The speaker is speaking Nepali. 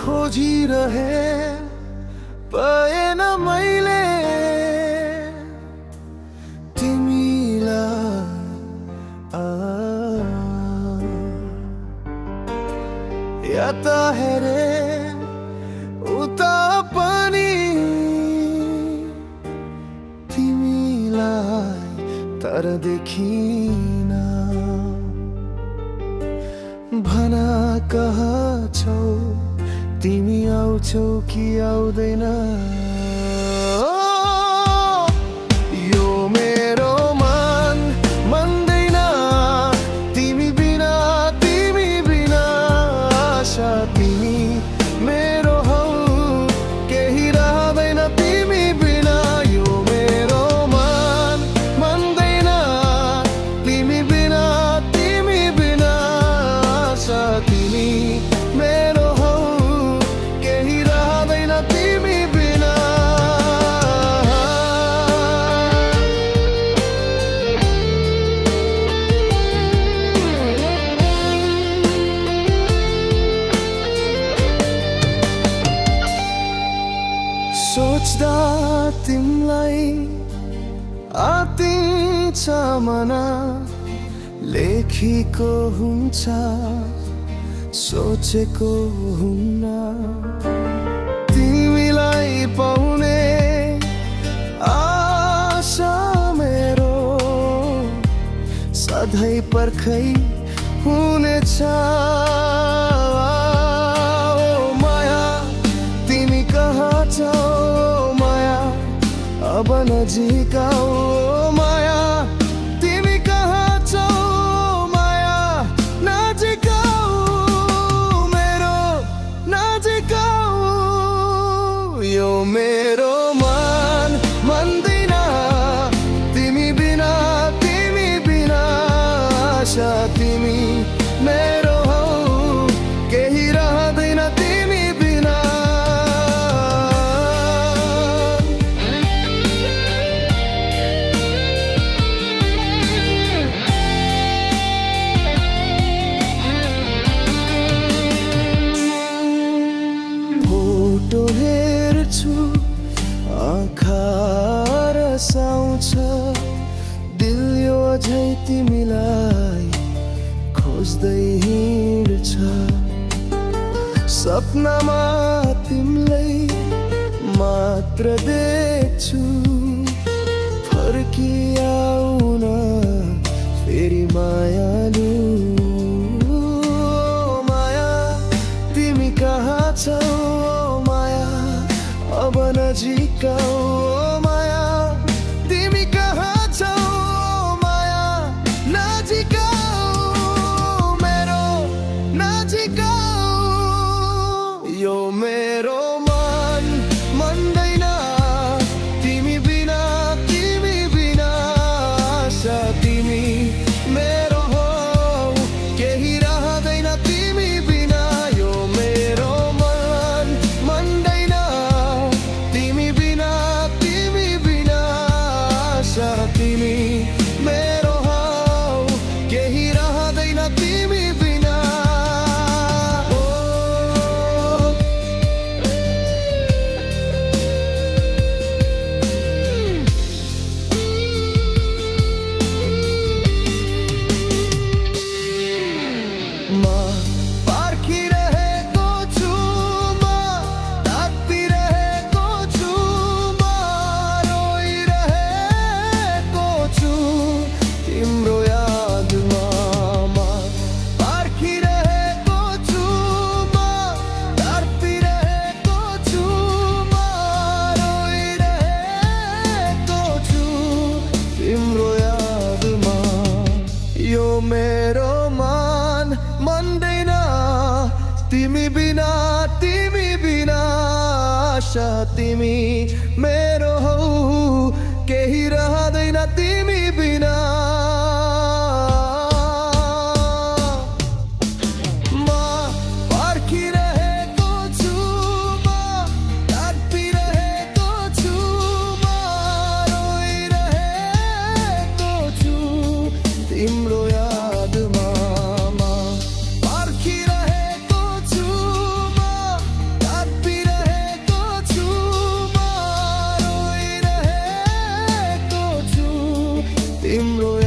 खोजिरहे पाएन मैले तिमीलाई यता हेरे उता पनि तिमीलाई तर देखिन भना कहाँ छौ तिमी आउँछौ कि आउँदैन यो मेरो मन मान्दैन तिमी बिना आशा तिमी मेरो हौ केही रहँदैन तिमी बिना यो मेरो मन मान्दैन तिमी बिना आशा तिमी मेरो हौ केही रहँदैन तिमी बिना सोच्दा तिमलाई आतिन्छ मना लेखिको हुन्छ सोचेको हुन्न तिमीलाई पाउने आशा मेरो सधैँ पर्खै हुनेछ माया तिमी कहाँ छौ माया अब नजिक आऊ माया तिमी कहाँ छौ माया नजिक आऊ मेरो नजिक आऊ यो मेरो मन मान्दैन तिमी बिना आशा तिमी मेरो हौ केही रहँदैन तिमी बिना फोटो हेर्छु आँखा रसाउँछ दिल यो अझै तिमीलाई खोज्दै हिँड्छ सपनामा तिमीलाई मात्र देख्छु फर्किआउन फेरि मायालु माया तिमी कहाँ छौ माया अब नजिक आऊ माया तिमी कहाँ छौ माया नजिक आऊ मेरो नजिक आऊ यो मेरो मन मान्दैन तिमी बिना आशा तिमी मेरो हौ केही रहँदैन तिमी बिना यो मेरो मन मान्दैन तिमी बिना आशा तिमी मेरो हौ केही रहँदैन तिमी बिना म पर्खिरहेको छु म तातिरहेको छु म रोइरहेको छु तिम्रो यादमा म पर्खिरहेको छु म तातिरहेको छु म रोइरहेको छु तिम्रो यादमा यो मेरो मन मान्दैन तिमी बिना आशा तिमी मेरो हौ केही रहँदैन तिमी बिना म पर्खिरहेको छु म तातिरहेको छु म रोइरहेको छु तिम्रो यादमा म पर्खिरहेको छु म तिम्रो